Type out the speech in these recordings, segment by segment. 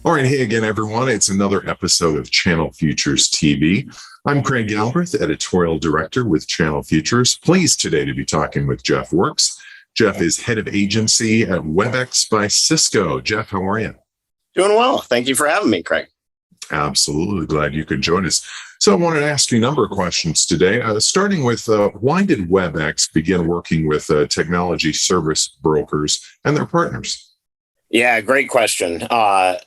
All right, hey again, everyone. It's another episode of Channel Futures TV. I'm Craig Galbraith, Editorial Director with Channel Futures. Pleased today to be talking with Jeff Works. Jeff is Head of Agency at Webex by Cisco. Jeff, how are you? Doing well. Thank you for having me, Craig. Absolutely. Glad you could join us. So I wanted to ask you a number of questions today, starting with why did Webex begin working with technology service brokers and their partners? Yeah, great question. A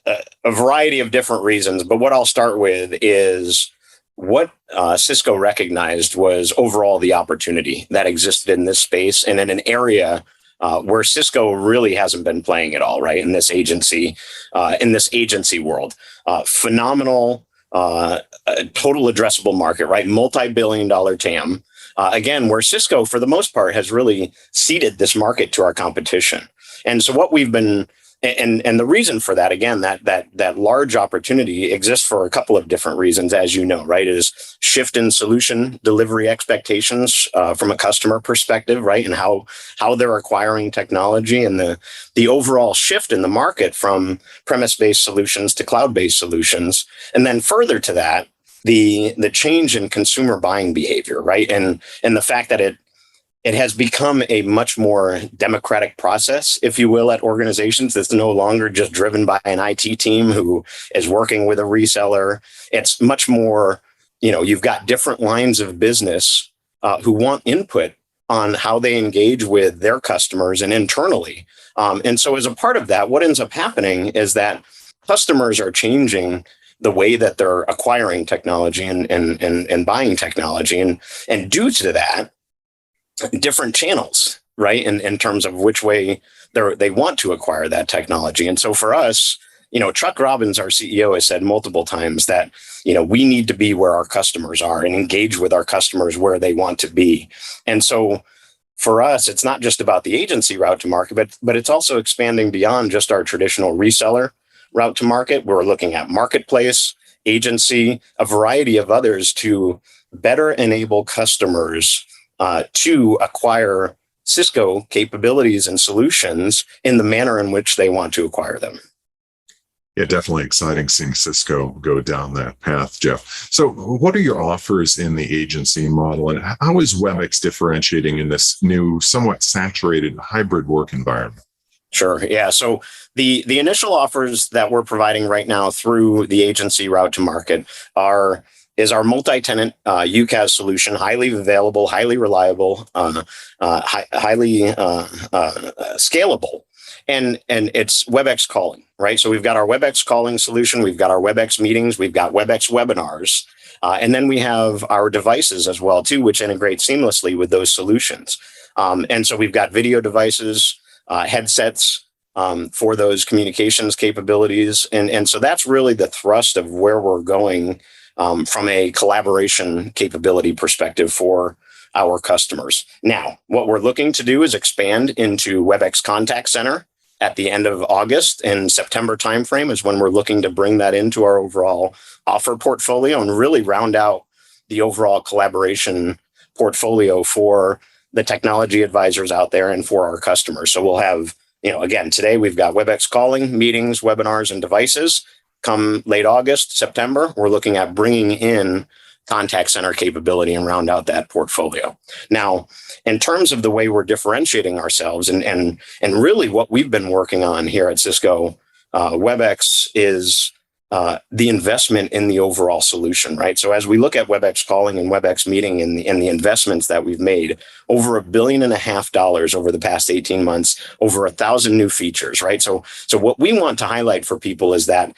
variety of different reasons, but what I'll start with is what Cisco recognized was overall the opportunity that existed in this space and in an area where Cisco really hasn't been playing at all, right? In this agency world, phenomenal total addressable market, right? Multi-billion-dollar TAM. Again, where Cisco, for the most part, has really ceded this market to our competition. And so what we've been And the reason for that, again, that large opportunity exists for a couple of different reasons, as you know, right? Is shift in solution delivery expectations from a customer perspective, right? And how they're acquiring technology and the overall shift in the market from premise-based solutions to cloud-based solutions. And then further to that, the change in consumer buying behavior, right? And the fact that it has become a much more democratic process, if you will, at organizations. That's no longer just driven by an IT team who is working with a reseller. It's much more, you've got different lines of business who want input on how they engage with their customers and internally. And so as a part of that, what ends up happening is that customers are changing the way that they're acquiring technology and buying technology. And due to that, different channels, right? In terms of which way they want to acquire that technology. And so for us, Chuck Robbins, our CEO, has said multiple times that, we need to be where our customers are and engage with our customers where they want to be. And so for us, it's not just about the agency route to market, but it's also expanding beyond just our traditional reseller route to market. We're looking at marketplace, agency, a variety of others to better enable customers to acquire Cisco capabilities and solutions in the manner in which they want to acquire them. Yeah, definitely exciting seeing Cisco go down that path, Jeff. So what are your offers in the agency model, and how is Webex differentiating in this new, somewhat saturated hybrid work environment? Sure. Yeah. So the initial offers that we're providing right now through the agency route to market is our multi-tenant UCaaS solution, highly available, highly reliable, highly scalable, and it's Webex calling, right? So we've got our Webex calling solution, we've got our Webex meetings, we've got Webex webinars, and then we have our devices as well too, which integrate seamlessly with those solutions. And so we've got video devices, headsets for those communications capabilities, and so that's really the thrust of where we're going. From a collaboration capability perspective for our customers. Now, what we're looking to do is expand into Webex Contact Center at the end of August and September timeframe is when we're looking to bring that into our overall offer portfolio and really round out the overall collaboration portfolio for the technology advisors out there and for our customers. So we'll have, again, today we've got Webex calling, meetings, webinars, and devices. Come late August, September, we're looking at bringing in contact center capability and round out that portfolio. Now, in terms of the way we're differentiating ourselves and really what we've been working on here at Cisco, Webex is the investment in the overall solution, right? So as we look at Webex calling and Webex meeting and the investments that we've made, over $1.5 billion over the past 18 months, over 1,000 new features, right? So what we want to highlight for people is that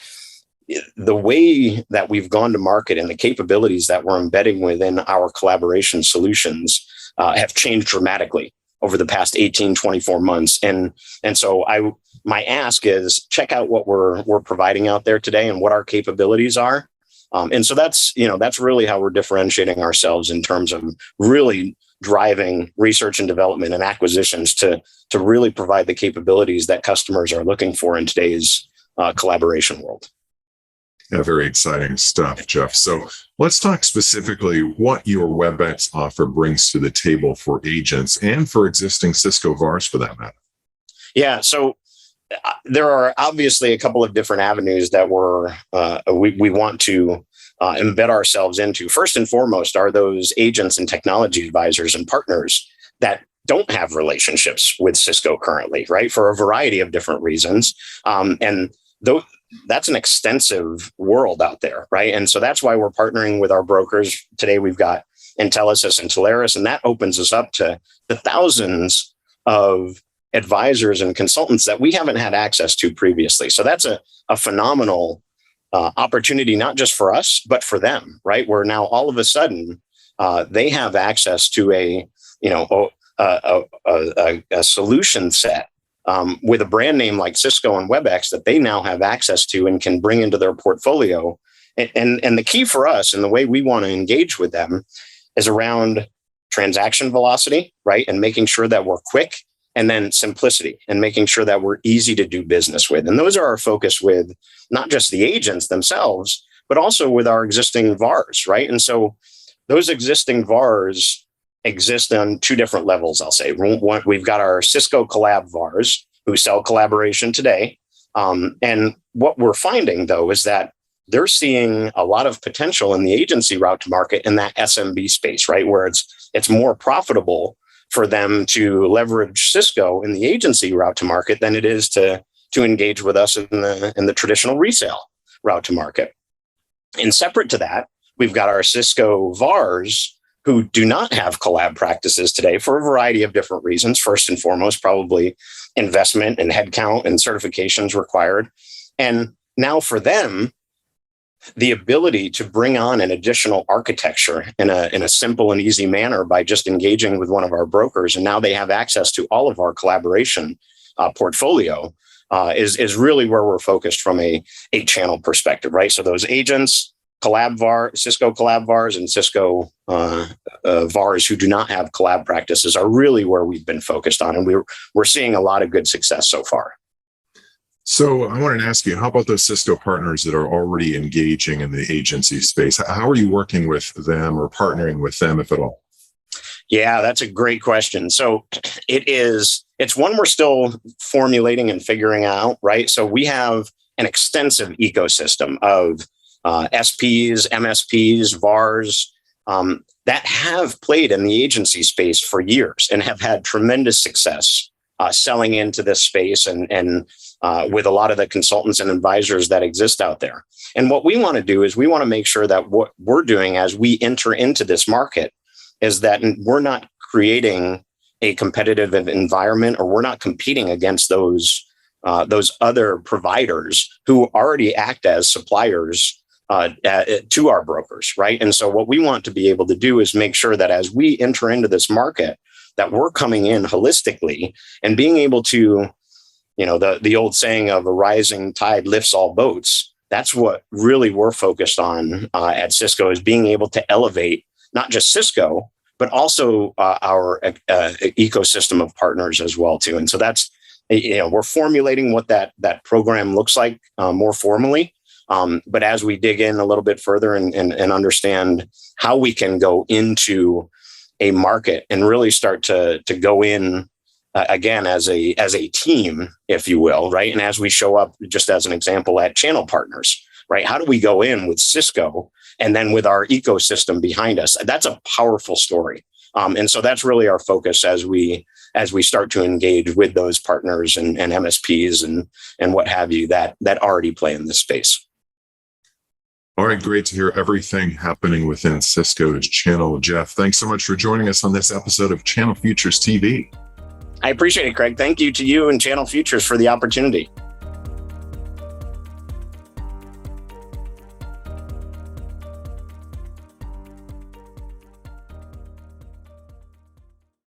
the way that we've gone to market and the capabilities that we're embedding within our collaboration solutions have changed dramatically over the past 18, 24 months. And so my ask is check out what we're providing out there today and what our capabilities are. And so that's really how we're differentiating ourselves in terms of really driving research and development and acquisitions to really provide the capabilities that customers are looking for in today's collaboration world. Yeah, very exciting stuff, Jeff. So let's talk specifically what your Webex offer brings to the table for agents and for existing Cisco VARs for that matter. Yeah, so there are obviously a couple of different avenues that we want to embed ourselves into. First and foremost are those agents and technology advisors and partners that don't have relationships with Cisco currently, right? For a variety of different reasons. And though that's an extensive world out there, right? And so that's why we're partnering with our brokers. Today, we've got Intelisys and Teleris, and that opens us up to the thousands of advisors and consultants that we haven't had access to previously. So that's a phenomenal opportunity, not just for us, but for them, right? Where now all of a sudden they have access to a solution set with a brand name like Cisco and Webex that they now have access to and can bring into their portfolio. And the key for us and the way we want to engage with them is around transaction velocity, right? And making sure that we're quick, and then simplicity, and making sure that we're easy to do business with. And those are our focus with not just the agents themselves, but also with our existing VARs, right? And so those existing VARs exist on two different levels, I'll say. One, we've got our Cisco Collab VARs who sell collaboration today. And what we're finding, though, is that they're seeing a lot of potential in the agency route to market in that SMB space, right? Where it's more profitable for them to leverage Cisco in the agency route to market than it is to engage with us in the traditional resale route to market. And separate to that, we've got our Cisco VARs who do not have collab practices today for a variety of different reasons. First and foremost, probably investment and headcount and certifications required. And now for them, the ability to bring on an additional architecture in a simple and easy manner by just engaging with one of our brokers, and now they have access to all of our collaboration portfolio, is really where we're focused from a channel perspective, right? So those agents, Cisco Collab VARs, and Cisco VARs who do not have collab practices are really where we've been focused on, and we're seeing a lot of good success so far. So I wanted to ask you, how about those Cisco partners that are already engaging in the agency space? How are you working with them or partnering with them, if at all? Yeah, that's a great question. So it's one we're still formulating and figuring out, right? So we have an extensive ecosystem of SPs, MSPs, VARs that have played in the agency space for years and have had tremendous success selling into this space and with a lot of the consultants and advisors that exist out there. And what we want to do is we want to make sure that what we're doing as we enter into this market is that we're not creating a competitive environment, or we're not competing against those other providers who already act as suppliers to our brokers, right? And so what we want to be able to do is make sure that as we enter into this market, that we're coming in holistically and being able to, the old saying of a rising tide lifts all boats. That's what really we're focused on at Cisco, is being able to elevate not just Cisco, but also our ecosystem of partners as well too. And so that's, we're formulating what that program looks like more formally. But as we dig in a little bit further and understand how we can go into a market and really start to go in again as a team, if you will, right? And as we show up, just as an example, at channel partners, right? How do we go in with Cisco and then with our ecosystem behind us? That's a powerful story. And so that's really our focus as we start to engage with those partners and MSPs and what have you that already play in this space. All right, great to hear everything happening within Cisco's channel. Jeff, thanks so much for joining us on this episode of Channel Futures TV. I appreciate it, Craig. Thank you to you and Channel Futures for the opportunity.